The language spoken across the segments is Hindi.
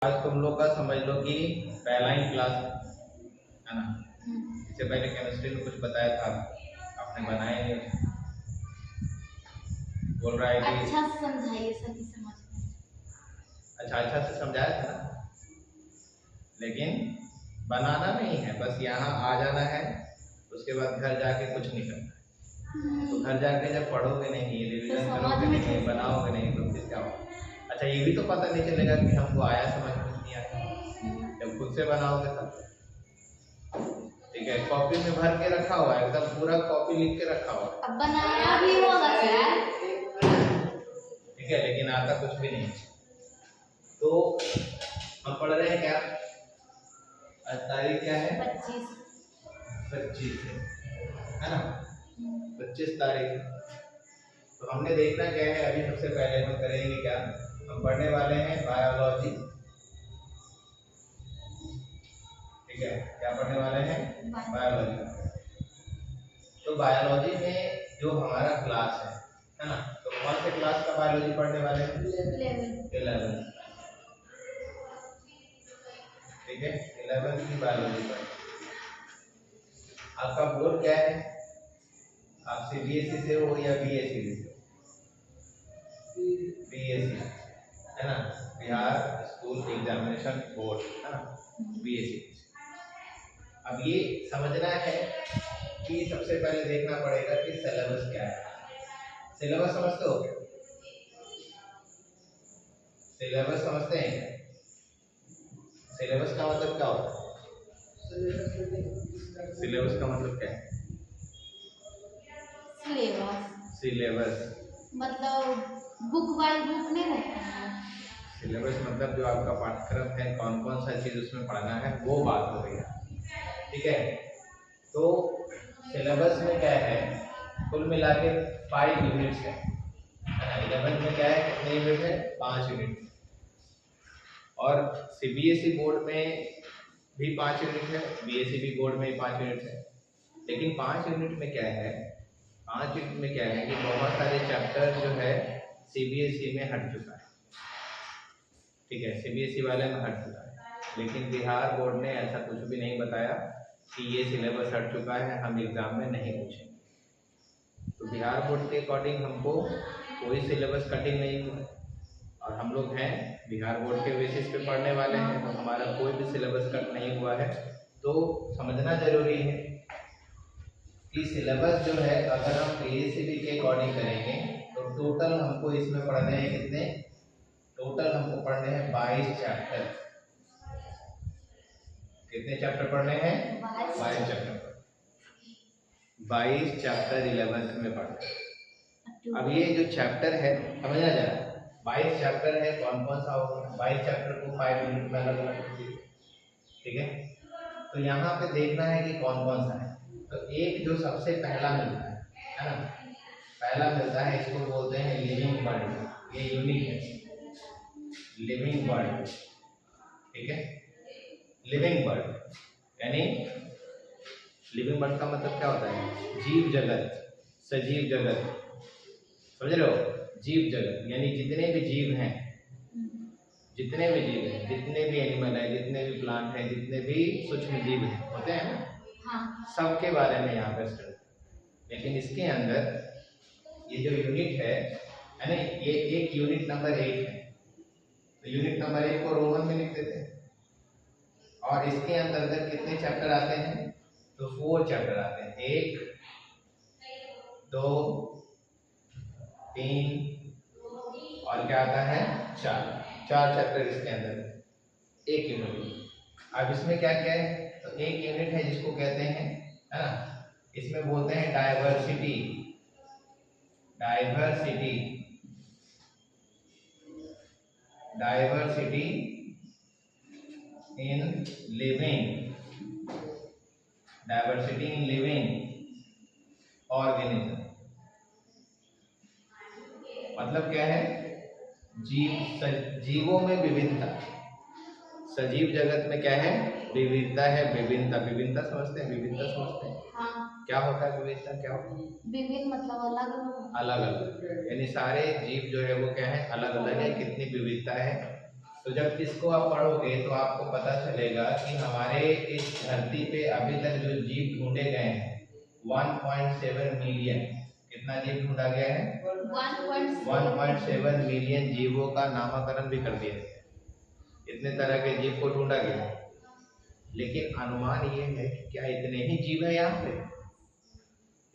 आज तुम लोग का समझ लो कि पहला ही क्लास है ना। इससे पहले केमिस्ट्री में कुछ बताया था, आपने बनाया नहीं। बोल रहा है कि अच्छा से समझाइए, सभी समझ में। अच्छा से समझाया था ना, लेकिन बनाना नहीं है, बस यहाँ आ जाना है। उसके बाद घर जाके कुछ नहीं करना। तो घर जाके जब पढ़ोगे नहीं, रिवीजन करोगे नहीं, बनाओगे नहीं, तो फिर क्या होगा? अच्छा, ये भी तो पता नहीं चलेगा कि हमको आया समझ में नहीं आया। जब खुद से बनाओगे तब। ठीक है, कॉपी में भर के रखा हुआ है, एकदम पूरा कॉपी लिख के रखा हुआ है। अब बनाया भी होगा सर। ठीक है, लेकिन आता कुछ भी नहीं। तो हम पढ़ रहे हैं क्या? आज तारीख क्या है? 25 है ना। 25 तारीख। तो हमने देखना क्या है अभी? सबसे पहले हम करेंगे क्या? हम पढ़ने वाले हैं बायोलॉजी। ठीक है, क्या पढ़ने वाले हैं? बायोलॉजी। तो बायोलॉजी में जो हमारा क्लास है ना, तो कौन से क्लास का बायोलॉजी पढ़ने वाले हैं? 11। ठीक है, 11 की बायोलॉजी पढ़। आपका बोर्ड क्या है? आप सीबीएसई से हो या बीएसई से हो? बीएसई है ना, बिहार स्कूल एग्जामिनेशन बोर्ड है ना, बीएसई। अब ये समझना है कि सबसे पहले देखना पड़ेगा कि सिलेबस क्या है। सिलेबस समझते हो? सिलेबस समझते हैं? सिलेबस का मतलब क्या होता है? सिलेबस का मतलब क्या है? सिलेबस मतलब बुक वाइज बुक नहीं रहता है। सिलेबस मतलब जो आपका पाठ्यक्रम है, कौन कौन सा चीज उसमें पढ़ना है, वो बात हो रही है। ठीक है, तो सिलेबस में क्या है? कुल मिला के 5 यूनिट्स है। 11 में क्या है? कितने यूनिट है? 5 यूनिट। और सीबीएसई बोर्ड में भी 5 यूनिट है, बीएसई बोर्ड में 5 यूनिट है। लेकिन 5 यूनिट में क्या है? 5 यूनिट में क्या है कि बहुत सारे चैप्टर जो है सीबीएसई में हट चुका है। ठीक है, सीबीएसई वाले में हट चुका है, लेकिन बिहार बोर्ड ने ऐसा कुछ भी नहीं बताया कि ये सिलेबस हट चुका है, हम एग्जाम में नहीं पूछेंगे। तो बिहार बोर्ड के अकॉर्डिंग हमको कोई सिलेबस कटिंग नहीं हुआ, और हम लोग हैं बिहार बोर्ड के बेसिस पे पढ़ने वाले हैं, तो हमारा कोई भी सिलेबस कट नहीं हुआ है। तो समझना जरूरी है कि सिलेबस जो है अगर हम पीएससीबी के अकॉर्डिंग करेंगे तो टोटल हमको इसमें पढ़ने हैं कितने? टोटल हमको पढ़ने हैं 22 चैप्टर। कितने चैप्टर पढ़ने हैं? 22 चैप्टर। 22 चैप्टर 11th में पढ़ने हैं। अब ये जो चैप्टर है समझना जरा, 22 चैप्टर है, कौन कौन सा होगा? 22 चैप्टर को 5 यूनिट में अलग अलग। ठीक है, तो यहाँ पे देखना है कि कौन कौन सा है। तो एक जो सबसे पहला मिलता है ना, पहला मिलता है, इसको बोलते हैं लिविंग वर्ल्ड। ये यूनिक है, लिविंग वर्ल्ड। ठीक है, लिविंग वर्ल्ड यानी लिविंग वर्ल्ड का मतलब क्या होता है? जीव जगत, सजीव जगत। समझ रहे हो? जीव जगत यानी जितने भी जीव हैं, जितने भी जीव हैं, जितने भी एनिमल है, जितने भी प्लांट हैं, जितने भी सूक्ष्म जीव हैं, होते हैं ना, हाँ, सबके बारे में यहाँ पे स्टडी। लेकिन इसके अंदर ये जो यूनिट है ना, ये एक यूनिट नंबर 1 है। तो यूनिट नंबर 1 को रोमन में लिख देते हैं। और इसके अंतर्गत कितने चैप्टर आते हैं? तो 4 चैप्टर आते हैं। 1 2 3 और क्या आता है? 4 चैप्टर इसके अंदर एक यूनिट। अब इसमें क्या क्या है? तो एक यूनिट है जिसको कहते हैं, है ना, इसमें बोलते हैं diversity. Diversity diversity in living, diversity in living organism. मतलब क्या है? जीवों में विविधता। सजीव जगत में क्या है? विविधता है, विभिन्नता। विभिन्नता समझते हैं? विविधता समझते हैं? हाँ। क्या होता है विविधता? क्या होता है? विभिन्न मतलब अलग अलग। अलग अलग यानी सारे जीव जो है वो क्या है? अलग अलग है। कितनी विविधता है? तो जब इसको आप पढ़ोगे तो आपको पता चलेगा कि हमारे इस धरती पे अभी तक जो जीव ढूंढे गए हैं 1.7 मिलियन, कितना जीव ढूंढा गया है? 1.7 मिलियन जीवों का नामकरण भी कर दिया गया। इतने तरह के जीव को ढूंढा गया, लेकिन अनुमान ये है कि क्या इतने ही जीव है यहाँ पे?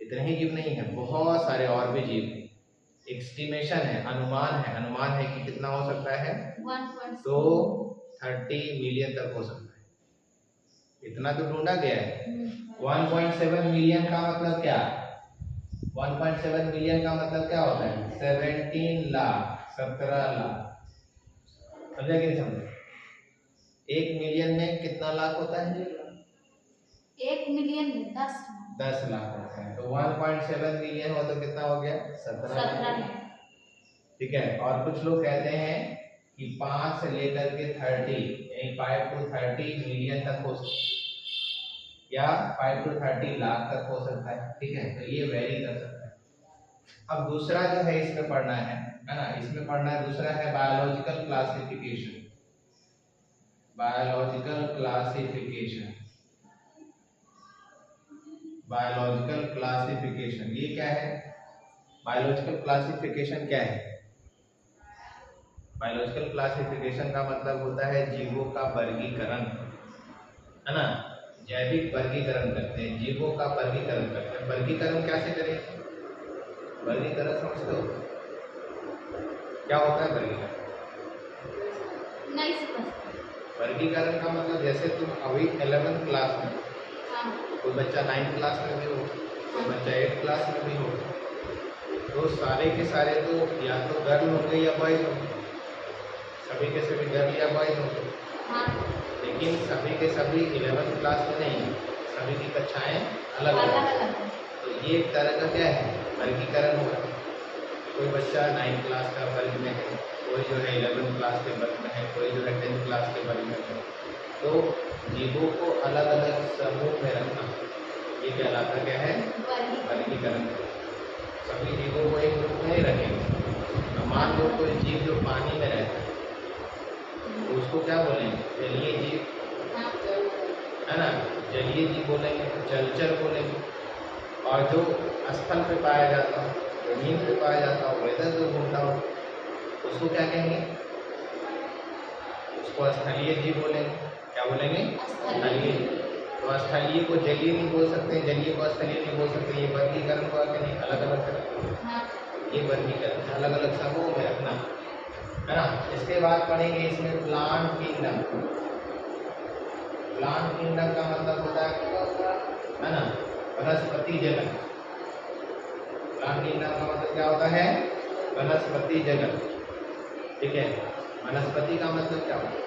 इतने ही जीव नहीं है, बहुत सारे और भी जीव हैं। एस्टिमेशन है, अनुमान है कि कितना हो सकता है? 1.7 तो 30 मिलियन तक हो सकता है। इतना तो ढूंढा गया है। 1.7 मिलियन का मतलब क्या? 1.7 मिलियन का मतलब क्या होता है? 17 लाख, 17 लाख। समझे कि नहीं समझे? 1 मिलियन में कितना लाख होता है? 1 मिलियन में 10 लाख होता है। तो 1.7 मिलियन हो तो कितना हो गया? 17 लाख। ठीक है। और कुछ लोग कहते हैं कि 5 से लेकर के 30 यानी 5 to 30 मिलियन तक हो सकता है, या 5 to 30 लाख तक हो सकता है। ठीक है, तो ये वेरी कर सकता है। अब दूसरा जो है इसमें पढ़ना है ना, इसमें पढ़ना है, दूसरा है biological classification. Biological classification, biological classification ये क्या है? बायोलॉजिकल क्लासिफिकेशन क्या है? बायोलॉजिकल क्लासिफिकेशन का मतलब होता है जीवों का वर्गीकरण, है ना। जैविक वर्गीकरण करते हैं, जीवों का वर्गीकरण करते हैं। वर्गीकरण कैसे करें? वर्गीकरण समझते हो? क्या होता है वर्गीकरण? नहीं समझते। वर्गीकरण का मतलब जैसे तुम अभी 11th क्लास में, कोई बच्चा 9th क्लास में भी हो, कोई बच्चा 8th क्लास में भी हो, तो सारे के सारे तो या तो गर्ल होंगे या बॉयज होंगे, सभी के सभी गर्ल या बॉयज होंगे। लेकिन सभी के सभी 11th क्लास में नहीं, सभी की कक्षाएं अलग अलग। तो ये एक तरह का क्या है? वर्गीकरण होगा। कोई बच्चा 9th क्लास का वर्ग में है, कोई जो है 11th क्लास के वर्ग में है, कोई जो है 10th क्लास के वर्ग में है। तो जीवों को अलग अलग समूह में रखना, ये कहलाता क्या है? वर्गीकरण। सभी जीवों को एक ग्रुप में ही रखेंगे। मान लो कोई जीव जो पानी में रहता है, तो उसको क्या बोलेंगे? जलीय जीव, है ना। जलीय जीव बोलेंगे, जलचर बोलेंगे। और जो स्थल पे पाया जाता हो, जमीन पे पाया जाता हो, वेदर जो घूमता हो, उसको क्या कहेंगे? उसको स्थलीय जीव बोलेंगे। क्या बोलेंगे? स्थलीय। तो स्थलीय को जलीय नहीं बोल सकते, जलीय को स्थलीय नहीं बोल सकते। ये वर्गीकरण को आके नहीं, अलग अलग करें। ये वर्गीकरण अलग अलग समूह में रखना, है ना। इसके बाद पढ़ेंगे इसमें प्लांट किंगडम। प्लांट किंगडम का मतलब होता है ना, वनस्पति जगत। प्लांट किंगडम का मतलब क्या होता है? वनस्पति जगत। ठीक है। वनस्पति का मतलब क्या होता है?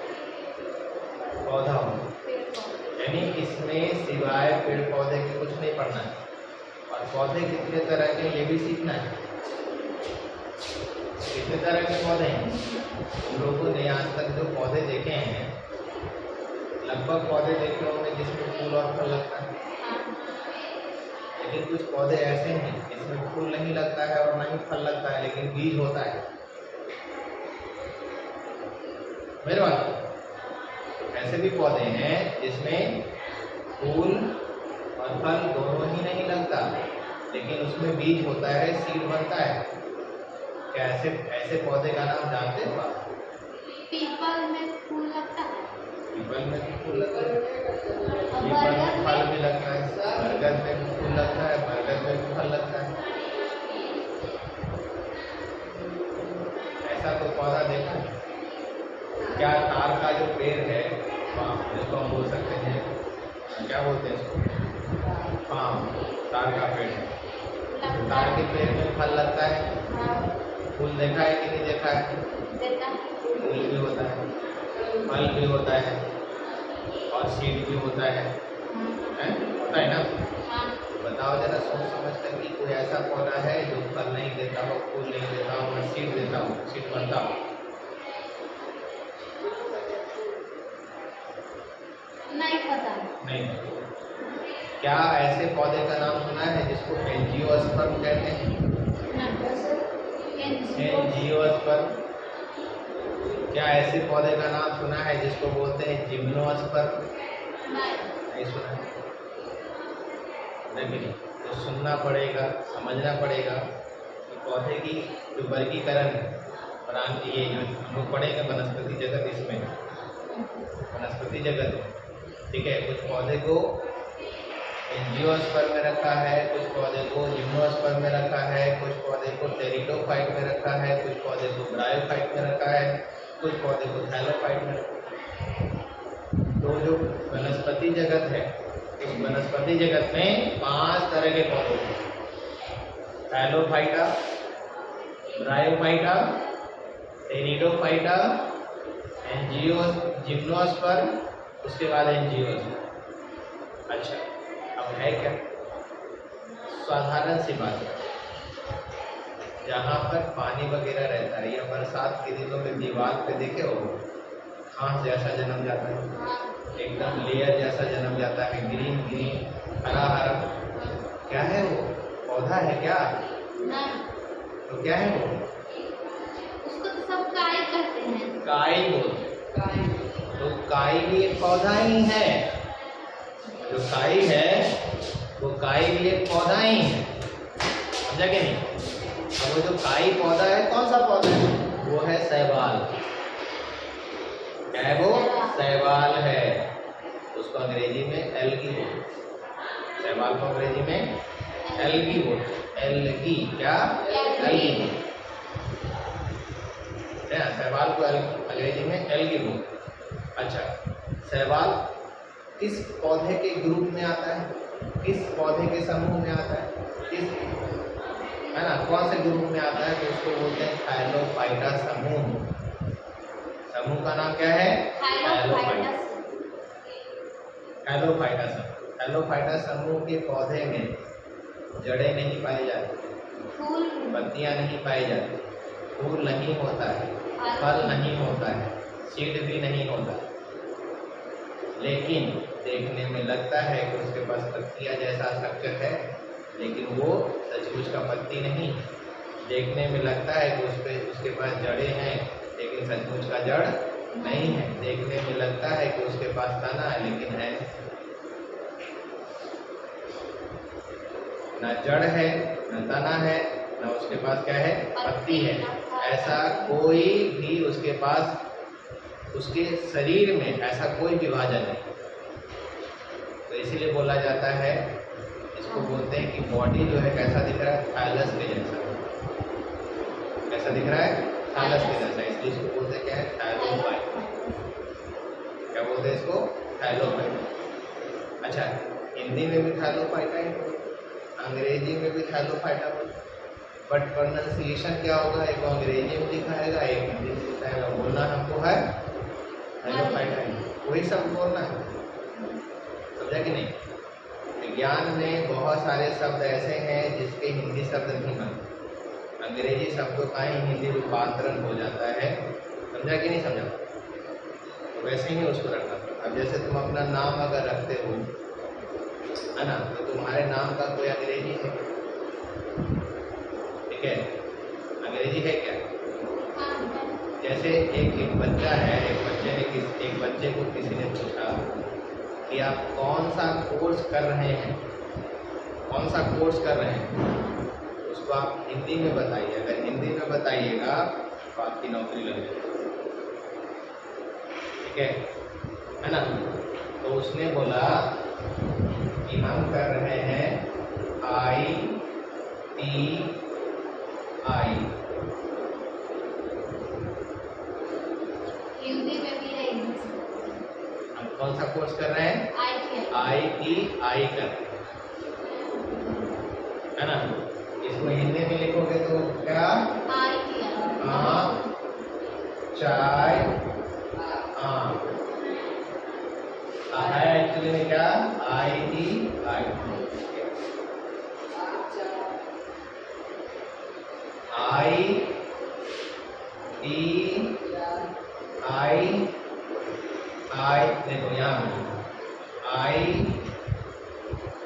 पौधा होना, यानी इसमें सिवाय पेड़ पौधे के कुछ नहीं पढ़ना है। और पौधे कितने तरह के ये भी सीखना है। कितने तरह के पौधे हैं? हम लोगों ने आज तक जो पौधे देखे हैं, लगभग पौधे देखे होंगे जिसमें फूल और फल लगता है। लेकिन कुछ पौधे ऐसे हैं जिसमें फूल नहीं लगता है और ना ही फल लगता है, लेकिन बीज होता है। मेरे बात, ऐसे भी पौधे हैं जिसमें फूल और फल दोनों ही नहीं लगता, लेकिन उसमें बीज होता है, सीड बनता है। क्या ऐसे ऐसे पौधे का नाम जानते हो आप? पीपल में फूल लगता है। पीपल में भी फूल लगता है, पीपल में फल भी लगता है, बरगद में भी फूल लगता है, बरगद में भी फल लगता है। ऐसा कोई पौधा देखा है? क्या तार का जो पेड़ है, जिसको हम बोल सकते हैं, क्या बोलते हैं इसको? पाम, तार का पेड़ है। तो तार के पेड़ में फल लगता है। फूल देखा है कि नहीं देखा है? फूल भी होता है, फल भी होता है और सीड भी होता है, होता है ना। बताओ जरा सोच समझ कर कि कोई ऐसा पौधा है जो फल नहीं देता हो, फूल नहीं देता हो और सीड देता हो, सीड बनता हो? नहीं पता। नहीं। क्या ऐसे पौधे का नाम सुना है जिसको एंजियोस्पर्म कहते हैं? एंजियोस्पर्म। क्या ऐसे पौधे का नाम सुना है जिसको बोलते हैं जिम्नोस्पर्म? नहीं सुना है? नहीं, तो सुनना पड़ेगा, समझना पड़ेगा कि पौधे की जो वर्गीकरण है, ये जो हम लोग पढ़ेंगे वनस्पति जगत, इसमें वनस्पति जगत है, ठीक है। कुछ पौधे को एंजियोस्पर्म में रखा है, कुछ पौधे को जिम्नोस्पर्म में रखा है, कुछ पौधे को टेरिडोफाइट में रखा है, कुछ पौधे को ब्रायोफाइट में रखा है, कुछ पौधे को थैलोफाइट में रखा है। तो जो वनस्पति जगत है, इस वनस्पति जगत में 5 तरह के पौधे हैं। थैलोफाइटा, ब्रायोफाइटा, टेरिडोफाइटा, जिम्नोस्पर्म, उसके बाद एंजियोस्पर्म। अच्छा, अब है क्या? साधारण सी बात है, जहाँ पर पानी वगैरह रहता है या बरसात के दिनों में दीवार पे देखे हो घास जैसा जन्म जाता है, एकदम लेयर जैसा जन्म जाता है, ग्रीन ग्रीन, हरा हरा, क्या है वो? पौधा है क्या? तो क्या है वो? उसको तो सब काई कहते हैं। काई बोलते हैं। तो काई भी एक पौधा ही है। जो काई है वो काई भी एक पौधा ही है, समझा कि नहीं? अब वो जो काई पौधा है, कौन सा पौधा है? वो है शैवाल। क्या है वो? शैवाल है। उसको अंग्रेजी में एल्गी बोलते हैं। शैवाल को अंग्रेजी में एल्गी बोलते हैं। एल्गी, क्या? एल्गी। शैवाल को अंग्रेजी में एल्गी बोलते हैं। अच्छा, शैवाल किस पौधे के ग्रुप में आता है? किस पौधे के समूह में आता है? किस, है ना, कौन से ग्रुप में आता है? तो उसको बोलते हैं थैलोफाइटा समूह। समूह का नाम क्या है? थैलोफाइटा। थैलोफाइटा समूह। थैलोफाइटा समूह के पौधे में जड़ें नहीं पाई जाती, पत्तियां नहीं पाई जाती, फूल नहीं होता है, फल नहीं होता है, सीड भी नहीं होता, लेकिन देखने में लगता है कि उसके पास पत्तियां जैसा स्ट्रक्चर है, लेकिन वो सचमुच का पत्ती नहीं। देखने में लगता है कि उसके पास जड़ें हैं, लेकिन सचमुच का जड़ नहीं है। देखने में लगता है कि उसके पास तना है, लेकिन है न जड़ है, न तना है, न उसके पास क्या है? पत्ती है। ऐसा कोई भी उसके पास, उसके शरीर में ऐसा कोई विभाजन नहीं। तो इसीलिए बोला जाता है, इसको बोलते हैं कि बॉडी जो है कैसा दिख रहा है? थैलस के जैसा। कैसा दिख रहा है? थैलस के जैसा। इसलिए इसको बोलते हैं क्या है? थैलोफाइट। क्या बोलते हैं इसको? थैलोफाइट। अच्छा, हिंदी में भी थैलोफाइटा ही बोलते, अंग्रेजी में भी थैलोफाइटा बोलते, बट प्रोनाउंसिएशन क्या होगा? एक अंग्रेजी में दिखाएगा, एक हिंदी में दिखाएगा। बोलना हमको है थैलोफाइटा ही, वही सब बोलना है, समझा कि नहीं? विज्ञान में बहुत सारे शब्द ऐसे हैं जिसके हिंदी शब्द नहीं बनते, अंग्रेजी शब्दों का ही हिंदी रूपांतरण हो जाता है, समझा कि नहीं समझा? तो वैसे ही उसको रखना। अब जैसे तुम अपना नाम अगर रखते हो, है ना, तो तुम्हारे नाम का कोई अंग्रेजी है? ठीक है, अंग्रेजी है क्या? जैसे एक बच्चा है, एक बच्चे को किसी ने पूछा कि आप कौन सा कोर्स कर रहे हैं, कौन सा कोर्स कर रहे हैं, उसको आप हिंदी में बताइए। अगर हिंदी में बताइएगा तो आपकी नौकरी लग जाएगी, ठीक है ना? तो उसने बोला कि हम कर रहे हैं ITI। हिंदी में भी है, हम कौन सा कोर्स कर रहे हैं? ITI कर रहे हैं, है ना? इसको हिंदी में लिखोगे तो क्या? चाय है एक्चुअली में क्या? ITI। I देखो यहाँ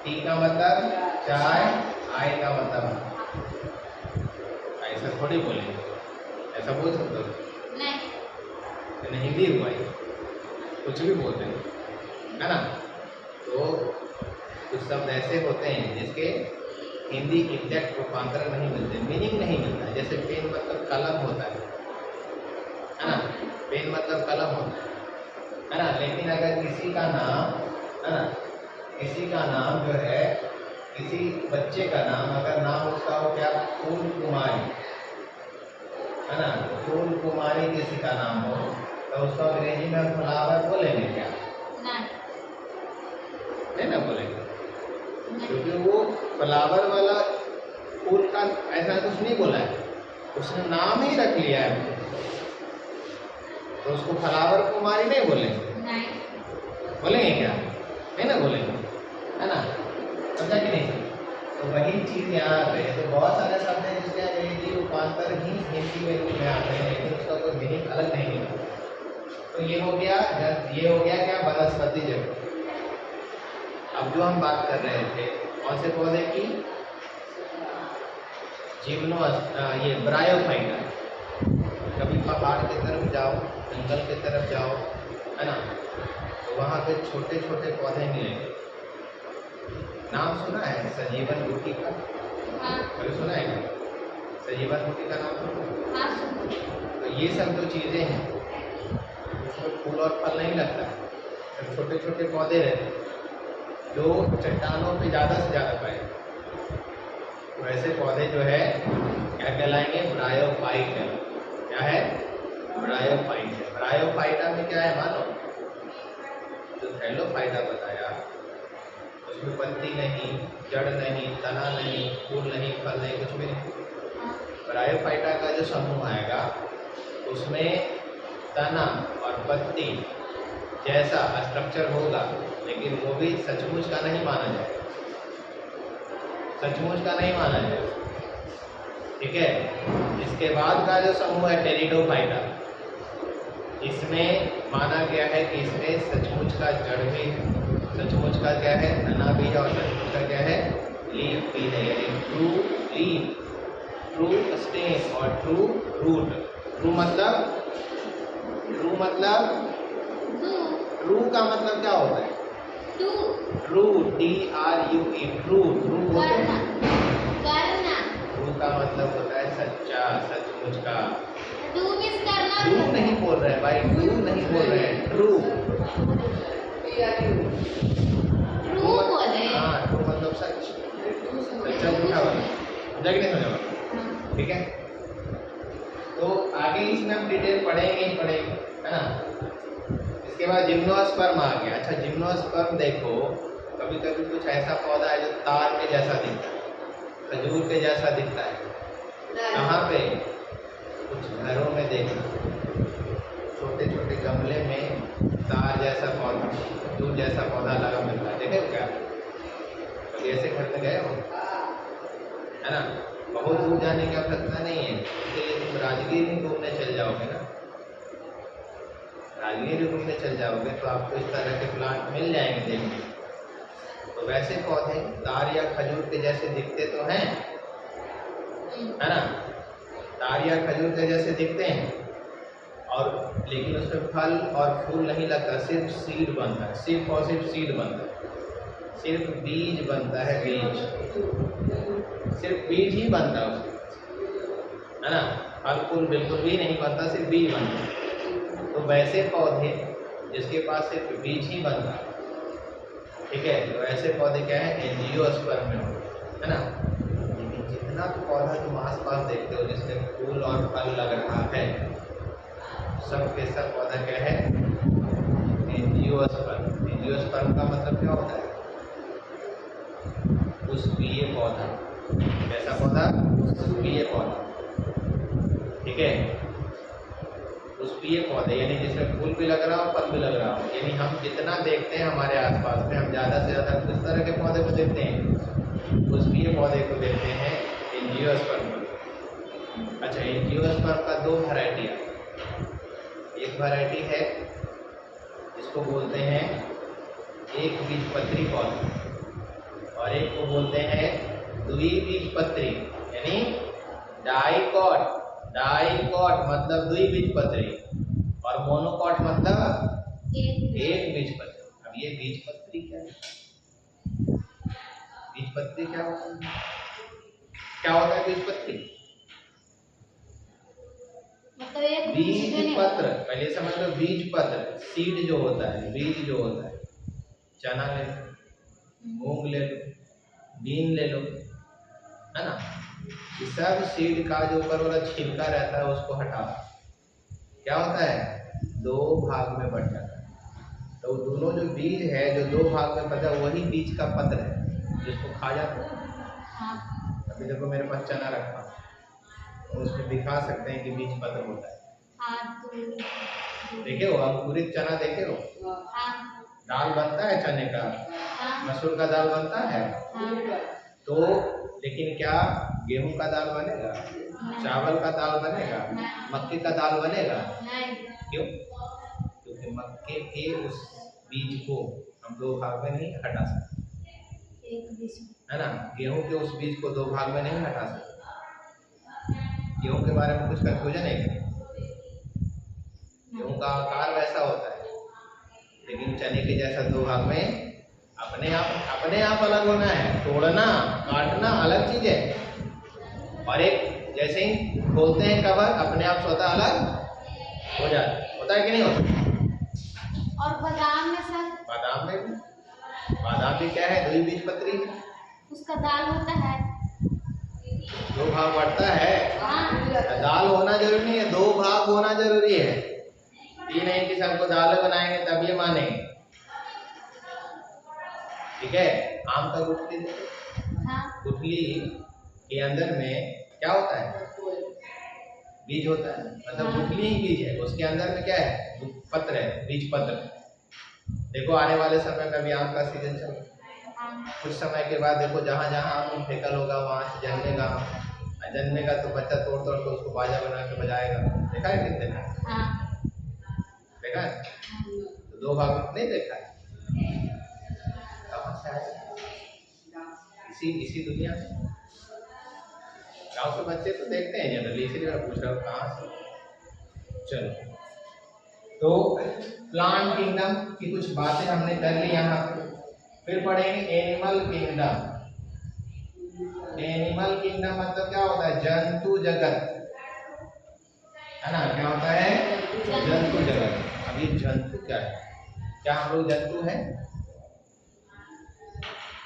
टी का मतलब चाय, I का मतलब, ऐसा थोड़ी बोलेंगे, ऐसा बोल सकते हो? नहीं। मैंने हिंदी हुआ ये, कुछ भी बोलते हैं, है ना। तो कुछ शब्द ऐसे होते हैं जिसके हिंदी एग्जैक्ट रूपांतरण नहीं मिलते, मीनिंग नहीं मिलता है। जैसे पेन मतलब कलम होता है ना, पेन मतलब कलम होता है ना। लेकिन अगर किसी का नाम, है ना, किसी का नाम जो है, किसी बच्चे का नाम अगर नाम उसका हो क्या, फूल कुमारी, है ना, फूल कुमारी किसी का नाम हो, तो उसको अंग्रेजी में फ्लावर बोलेंगे क्या? नहीं ना बोलेंगे, क्योंकि वो फ्लावर वाला फूल का ऐसा कुछ नहीं बोला है, उसने नाम ही रख लिया है, तो उसको फ्लावर कुमारी नहीं बोलेंगे। बोलेंगे क्या? नहीं ना बोलेंगे, है ना, समझा कि नहीं? तो वही चीज़ यहाँ आ रही है। तो बहुत सारे शब्द हैं जिसके अंग्रेजी रूपांतर ही हिंदी में रूप में आते हैं, लेकिन उसका कोई मीनिंग अलग नहीं निकलता। तो ये हो गया क्या, वनस्पति जगत। अब जो हम बात कर रहे थे कौन से पौधे की, ये ब्रायोफाइटा। कभी पहाड़ की तरफ जाओ, जंगल की तरफ जाओ, है ना, तो वहाँ पे छोटे छोटे पौधे मिलेंगे। नाम सुना है संजीवन बूटी का? कभी सुना है क्या संजीवन बूटी का नाम सुना? तो ये सब जो चीज़ें हैं उसमें फूल और फल नहीं लगता है, तो छोटे छोटे पौधे रहते हैं जो चट्टानों पे ज़्यादा से ज़्यादा पाए। तो ऐसे पौधे जो है क्या कहलाएंगे, ब्रायोफाइटा। क्या है? ब्रायोफाइटा। ब्रायोफाइटा में क्या है मानो, जो थैलोफाइटा बताया उसमें पत्ती नहीं, जड़ नहीं, तना नहीं, फूल नहीं, फल नहीं, कुछ भी नहीं। ब्रायोफाइटा का जो समूह आएगा उसमें तना और पत्ती जैसा स्ट्रक्चर होगा, लेकिन वो भी सचमुच का नहीं माना जाए, सचमुच का नहीं माना जाए, ठीक है। इसके बाद का जो समूह है टेरिडोफाइटा, इसमें माना गया है कि इसमें सचमुच का जड़ भी, सचमुच का क्या है, तना भी है, और सचमुच का क्या है, लीफ भी है, यानी ट्रू लीफ, ट्रू स्टेम और ट्रू रूट। ट्रू मतलब ट्रू का मतलब क्या होता है, true, TRUE, true. True true का मतलब होता है सच्चा, सचमुच का। ट्रू नहीं बोल रहे भाई, ट्रू नहीं बोल रहे हैं, ट्रू। हाँ, ट्रू मतलब सच, सच्चा झूठा वाला, समझा कि नहीं समझा वाला, ठीक है। तो आगे इसमें हम डिटेल पढ़ेंगे ही पढ़ेंगे, है ना। इसके बाद जिम्नोस्पर्म आ गया। अच्छा, जिम्नोस्पर्म देखो, कभी कभी कुछ ऐसा पौधा है जो तार के जैसा दिखता है, खजूर के जैसा दिखता है। कहाँ पे? कुछ घरों में देखना, छोटे छोटे गमले में तार जैसा पौधा, खजूर जैसा पौधा लगा मिलता है, देखे क्या? कभी ऐसे घर में गए हो, है ना। बहुत दूर जाने की आवश्यकता नहीं है, इसके लिए तुम राजगीर ही घूमने चल जाओगे ना, राजगीर घूमने चल जाओगे तो आपको इस तरह के प्लांट मिल जाएंगे देखने। तो वैसे पौधे तार या खजूर के जैसे दिखते तो हैं, है ना, तार या खजूर के जैसे दिखते हैं, और लेकिन उसमें फल और फूल नहीं लगता, सिर्फ सीड बनता है, सिर्फ और सिर्फ सीड बनता है, सिर्फ बीज बनता है, बीज, सिर्फ बीज ही बनता है उसमें, है ना। फल फूल बिल्कुल भी नहीं बनता, सिर्फ बीज बनता है। तो वैसे पौधे जिसके पास सिर्फ बीज ही बनता है, ठीक है, तो ऐसे पौधे क्या है, एंजियोस्पर्म में होते, है ना। लेकिन जितना तो पौधा तुम आसपास देखते हो जिसमें फूल और फल लग रहा है, सब के सब पौधा क्या है, एंजियोस्पर्म। एंजियोस्पर्म का मतलब क्या होता है, पुष्पीय पौधा। कैसा पौधा? पुष्पीय पौधा, ठीक है। पुष्पीय पौधे यानी जिसमें फूल भी लग रहा हो, फल भी लग रहा हो। यानी हम जितना देखते हैं हमारे आसपास में, हम ज़्यादा से ज़्यादा किस तरह के पौधे को देखते हैं, पुष्पीय पौधे को देखते हैं, एंजियोस्पर्म को। अच्छा, एंजियोस्पर्म का दो वैरायटी है। एक वैरायटी है जिसको बोलते हैं एक बीजपत्री पौधा, और एक को बोलते हैं द्विबीजपत्री, यानी डाइकॉट। डाइकॉट मतलब द्विबीजपत्री, और मोनोकॉट मतलब एक एक बीजपत्री। अब ये बीजपत्री क्या है? बीजपत्री क्या होता है? क्या होता है बीजपत्री? मतलब एक बीज नहीं पत्र, होता। पहले समझ लो बीज पत्र, सीड जो होता है, बीज जो होता है, चना ले लो, मूंग ले लो, बीन ले लो, है ना, ये सब सीड का जो ऊपर वाला छिलका रहता है उसको हटा, क्या होता है, दो भाग में बट जाता है। तो दोनों जो बीज है जो दो भाग में बचा वही बीज का पत्र है जिसको खा जाते हैं। हाँ अभी देखो मेरे पास चना रखा, तो उसमें दिखा सकते हैं कि बीज पत्र होता है। हाँ देखे हो अंकुरित चना, देखे हो? हाँ दाल बनता है चने का, हाँ मसूर का दाल बनता है, हाँ तो लेकिन क्या गेहूं का दाल बनेगा, चावल का दाल बनेगा, मक्के का दाल बनेगा? नहीं। क्यों? क्योंकि मक्के के उस बीज को हम दो भाग में नहीं हटा सकते, एक बीज है ना, गेहूं के उस बीज को दो भाग में नहीं हटा सकते। गेहूं के बारे में कुछ कंफ्यूजन है क्या? गेहूं का आकार वैसा होता है, लेकिन चने के जैसा दो भाग में अपने आप अलग होना है। तोड़ना काटना अलग चीज है, और एक जैसे ही खोलते हैं कवर अपने आप स्वतः अलग हो जाता, होता है कि नहीं होता? और बादाम में सर, बादाम भी क्या है, दो ही बीजपत्री है, उसका दाल होता है, दो भाग बढ़ता है। हाँ दाल होना जरूरी नहीं है, दो भाग होना जरूरी है। ये नहीं कि सबको दाल बनाएंगे तब ये मानेंगे, ठीक है। आम का गुठली देखो, हाँ गुठली के अंदर में क्या होता है, बीज होता है, मतलब गुठली ही बीज है, उसके अंदर में क्या है, पत्र है, बीज पत्र। देखो आने वाले समय में भी आम का सीजन चल रहा है, हाँ कुछ समय के बाद देखो जहाँ जहाँ आम फेंकल होगा वहाँ से जन्मेगा, जन्मेगा तो बच्चा तोड़ तोड़ के उसको बाजा बना के बजाएगा। देखा है कि देखा है? हाँ देखा है? तो दो भाग में नहीं देखा है, कहाँ से आया? इसी दुनिया में। गाँव के बच्चे तो देखते हैं जनरली, इसीलिए मैं पूछ रहा हूँ कहाँ से। चलो, तो प्लांट किंगडम की कुछ बातें हमने कर ली यहाँ पे। फिर पढ़ेंगे एनिमल किंगडम। एनिमल किंगडम मतलब क्या होता है, जंतु जगत, है ना, क्या होता है, जंतु जगत। अब ये जंतु क्या है, क्या हम लोग जंतु हैं,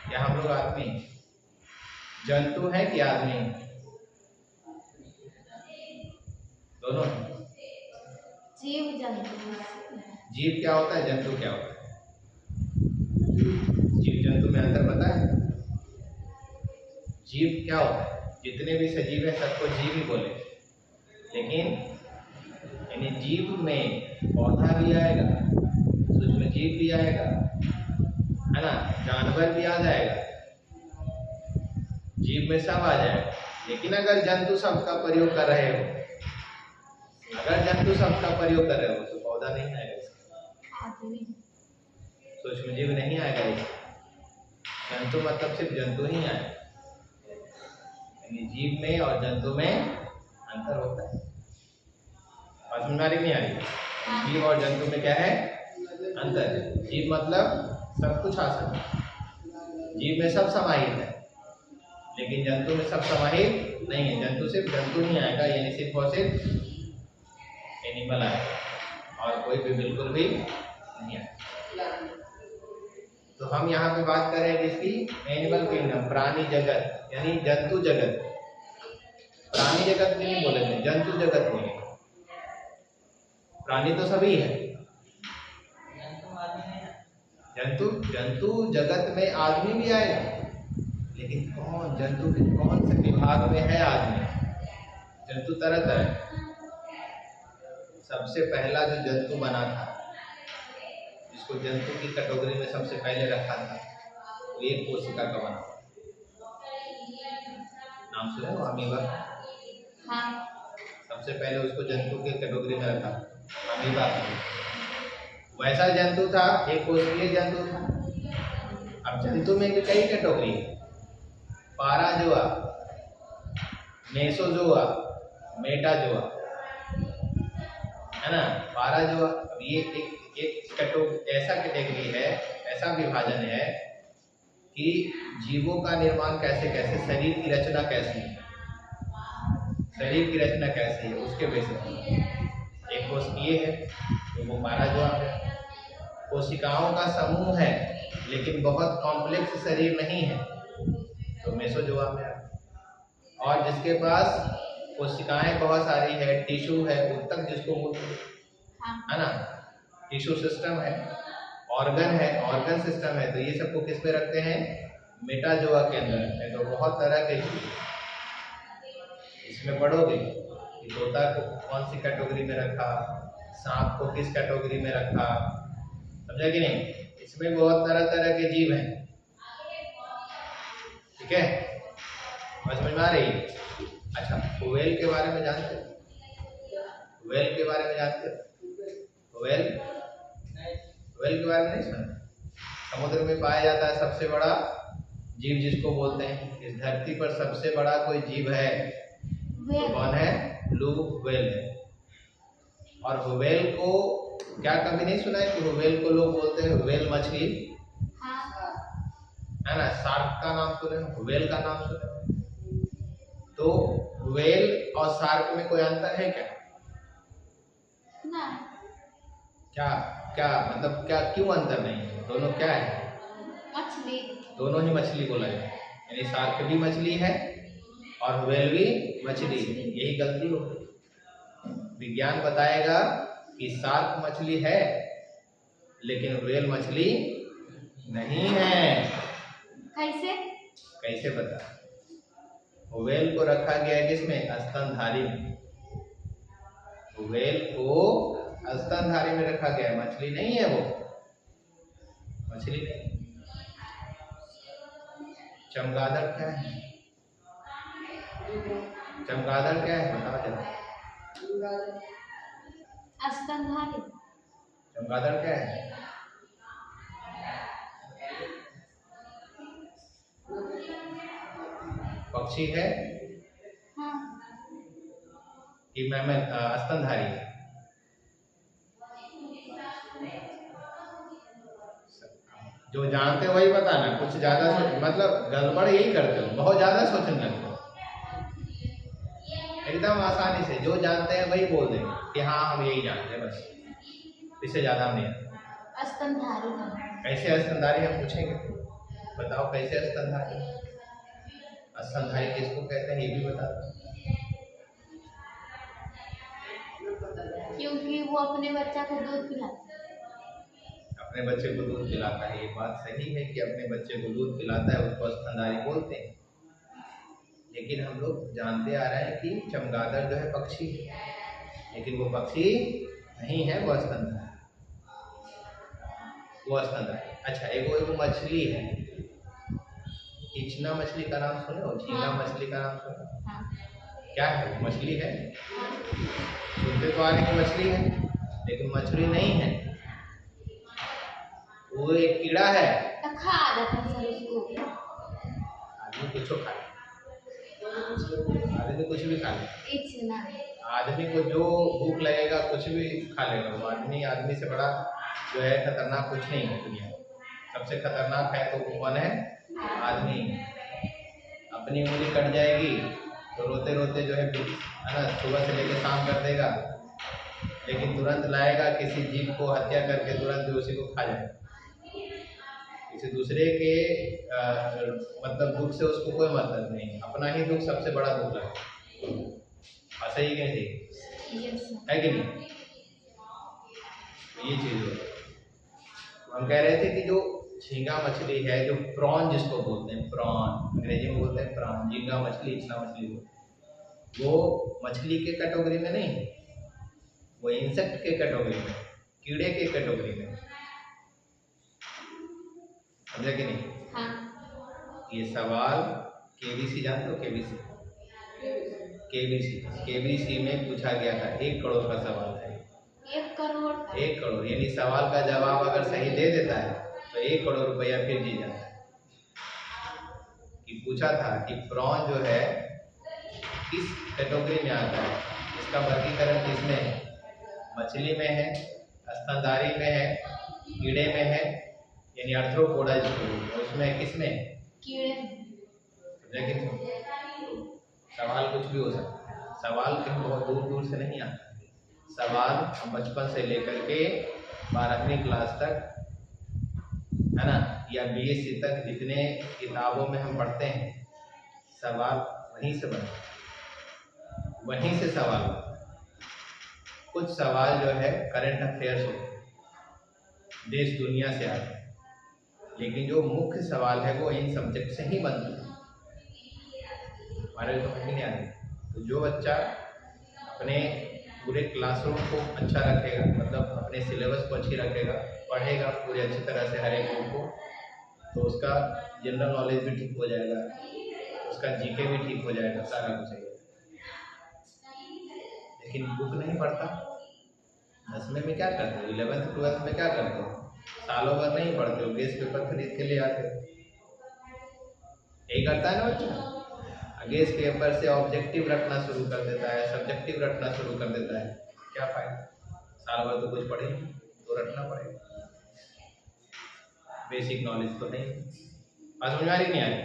क्या हम लोग आदमी जंतु हैं कि आदमी हैं? दोनों हैं। जीव जंतु। जीव क्या होता है, जंतु क्या होता है? जीव जंतु में अंतर पता है? जीव क्या होता है, जितने भी सजीव है सबको जीव ही बोले, लेकिन यानी जीव में पौधा भी आएगा, सूक्ष्म जीव भी आएगा, है ना, जानवर भी आ जाएगा, जीव में सब आ जाएगा। लेकिन अगर जंतु शब्द का प्रयोग कर रहे हो, अगर जंतु शब्द का प्रयोग कर रहे हो तो पौधा नहीं आएगा, सूक्ष्म जीव नहीं आएगा, जंतु मतलब सिर्फ जंतु ही आएगा। यानी जीव में और जंतु में अंतर होता है। बात समझ में आ रही नहीं आ रही? जीव और जंतु में क्या है, अंतर है। जीव मतलब सब कुछ आ सकता है, जीव में सब समाहित है, लेकिन जंतु में सब समाहित नहीं है। जंतु सिर्फ जंतु ही आएगा, यानी सिर्फ और सिर्फ एनिमल आएगा, और कोई भी बिल्कुल भी नहीं आएगा। तो हम यहाँ पे बात कर रहे हैं किसकी, एनिमल किंगडम, प्राणी जगत, यानी जंतु जगत। प्राणी जगत नहीं बोलेंगे, जंतु जगत बोलेंगे। प्राणी तो सभी है, जंतु जगत में आदमी भी आएगा, लेकिन कौन, जंतु के कौन से विभाग में है आदमी? जंतु तरह तरह। सबसे पहला जो जंतु बना था, जिसको जंतु की कैटेगरी में सबसे पहले रखा था, वो एक कोशिका का बना। नाम सुने हो, अमीबा? हाँ सबसे पहले उसको जंतु के कैटेगरी में रखा, अमीबा। वैसा जंतु था, एक कोशिकीय जंतु था। अब जंतु में भी कई कैटेगरी है, पाराजोआ, मेसोजोआ, मेटाजोआ, है ना। पारा जो अब ये एक ऐसा कैटेगरी है, ऐसा विभाजन है कि जीवों का निर्माण कैसे कैसे, शरीर की रचना कैसी है, शरीर की रचना कैसी है उसके बेसिस पर एक कोशिकीय है तो वो पारा जो है। कोशिकाओं का समूह है लेकिन बहुत कॉम्प्लेक्स शरीर नहीं है तो मेसोजोआ में। और जिसके पास कोशिकाएं बहुत सारी है, टिश्यू है, उत्तक जिसको बोलते हैं, है ना, टिश्यू सिस्टम है, ऑर्गन है, ऑर्गन सिस्टम है, तो ये सबको किस पे रखते हैं, मेटाजोआ के अंदर रखते हैं। तो बहुत तरह के इसमें पढ़ोगे कि तोता को कौन सी कैटेगरी में रखा, सांप को किस कैटेगरी में रखा, समझा कि नहीं। इसमें बहुत तरह तरह के जीव हैं, ठीक है, समझ में आ रही है। अच्छा, व्हेल के बारे में जानते हो, व्हेल के बारे में जानते हो, व्हेल के बारे में नहीं सुना। समुद्र में पाया जाता है सबसे बड़ा जीव जिसको बोलते हैं, इस धरती पर सबसे बड़ा कोई जीव है तो कौन है, ब्लू व्हेल है। और व्हेल को क्या कभी नहीं सुना है कि व्हेल को लोग बोलते हैं व्हेल मछली, है ना। शार्क का नाम सुने, व्हेल का नाम सुने। तो व्हेल और शार्क में कोई अंतर है क्या, ना। क्या क्या मतलब क्या, क्यों अंतर नहीं है, दोनों क्या है, मछली, दोनों ही मछली बोला जाए, यानी शार्क भी मछली है और व्हेल भी मछली है। यही गलती हो गई। विज्ञान बताएगा कि शार्क मछली है लेकिन व्हेल मछली नहीं है। कैसे कैसे बता, व्हेल को रखा गया है किसमें, स्तनधारी में। व्हेल को स्तनधारी में रखा गया है, मछली नहीं है, वो मछली नहीं। चमगादड़ क्या है, चमगादड़ क्या है बताओ जरा, स्तनधारी। चमगादड़ क्या है, पक्षी है हाँ, कि मैमल, स्तनधारी है। जो जानते हो वही बताना, कुछ ज्यादा मतलब गड़बड़ यही करते हो, बहुत ज्यादा सोचने लगते हो। एकदम आसानी से जो जानते हैं वही बोल देंगे कि हाँ हम यही जानते हैं, बस इससे ज्यादा हम नहीं। स्तनधारी। कैसे स्तनधारी हम पूछेंगे, बताओ कैसे स्तनधारी, स्तनधारी किसको कहते हैं ये भी बता दो। क्योंकि वो अपने बच्चा को दूध पिलाता है। अपने बच्चे को दूध पिलाता है, ये बात सही है कि अपने बच्चे को दूध पिलाता है, उसको स्तनधारी बोलते हैं। लेकिन हम लोग जानते आ रहे हैं कि चमगादड़ जो है पक्षी है, लेकिन वो पक्षी नहीं है, वो स्तनधारी, वो स्तनधारी। अच्छा, एक मछली है, इचना मछली का नाम सुने हो, झींगा मछली का नाम सुने, हाँ, क्या है वो, मछली है, सुनते तो आ रहे कि मछली है लेकिन मछली नहीं है, वो एक कीड़ा है। तो खा देते हैं सर उसको। आदमी कुछ खा ले, आदमी कुछ भी खा ले, इचना। आदमी को जो भूख लगेगा कुछ भी खा लेगा वो आदमी। आदमी से बड़ा जो है खतरनाक कुछ नहीं है दुनिया में, सबसे खतरनाक है तो वो कौन है, आदमी। अपनी उंगली कट जाएगी तो रोते रोते जो है ना, सुबह से लेकर शाम कर देगा, लेकिन तुरंत लाएगा किसी जीव को हत्या करके, तुरंत उसी को खा जाएगा। किसी दूसरे के मतलब दुख से उसको कोई मतलब नहीं, अपना ही दुख सबसे बड़ा दुख लगता है। सही है, है कि नहीं, ये चीज हो। हम कह रहे थे कि जो झींगा मछली है, जो प्रॉन जिसको बोलते हैं, प्रॉन अंग्रेजी में बोलते हैं प्रॉन, झींगा मछली, इचना मछली, वो मछली के कैटेगरी में नहीं, वो इंसेक्ट के कैटेगरी में, कीड़े के कैटेगरी में, समझा कि नहीं। हाँ। ये सवाल केबीसी जानते हो, केबीसी, केबीसी में पूछा गया था, 1 करोड़ का सवाल था। 1 करोड़, 1 करोड़, यानी सवाल का जवाब अगर सही दे देता है तो 1 करोड़ रुपया फिर जीत जाता है। कि पूछा था कि प्रॉन जो है किस कैटेगरी में आता है, इसका वर्गीकरण किसमें है, मछली में है, स्तनधारी में है, कीड़े में है, यानी आर्थ्रोपोडा जिसको बोलते हैं, उसमें किसमें? कीड़े। लेकिन सवाल कुछ भी हो सकता है, सवाल कहीं बहुत दूर दूर से नहीं आता। सवाल हम बचपन से लेकर के 12वीं क्लास तक, है ना, या बीएससी तक जितने किताबों में हम पढ़ते हैं, सवाल वहीं से बनते हैं, वहीं से सवाल बनते हैं। कुछ सवाल जो है करंट अफेयर्स होते हैं, देश दुनिया से आते हैं, लेकिन जो मुख्य सवाल है वो इन सब्जेक्ट से ही बनते हैं, हमारे तो कहीं नहीं आते। तो जो बच्चा अपने पूरे क्लासरूम को अच्छा रखेगा, मतलब अपने सिलेबस को अच्छी रखेगा, पढ़ेगा पूरी अच्छी तरह से हर एक बुक को, तो उसका जनरल नॉलेज भी ठीक हो जाएगा, उसका जीके भी ठीक हो जाएगा, सारा कुछ है। लेकिन बुक नहीं पढ़ता, 10वीं में क्या करते हो, 11th 12th में क्या करते हो, सालों भर नहीं पढ़ते हो, गेस पेपर खरीद के ले आते हो, यही करता है ना बच्चा। गेस पेपर से ऑब्जेक्टिव रखना शुरू कर देता है, सब्जेक्टिव रखना शुरू कर देता है, क्या फायदा, साल भर तो कुछ पढ़े तो रखना पड़ेगा, बेसिक नॉलेज तो नहीं। समझ में आ रही नहीं आ रही?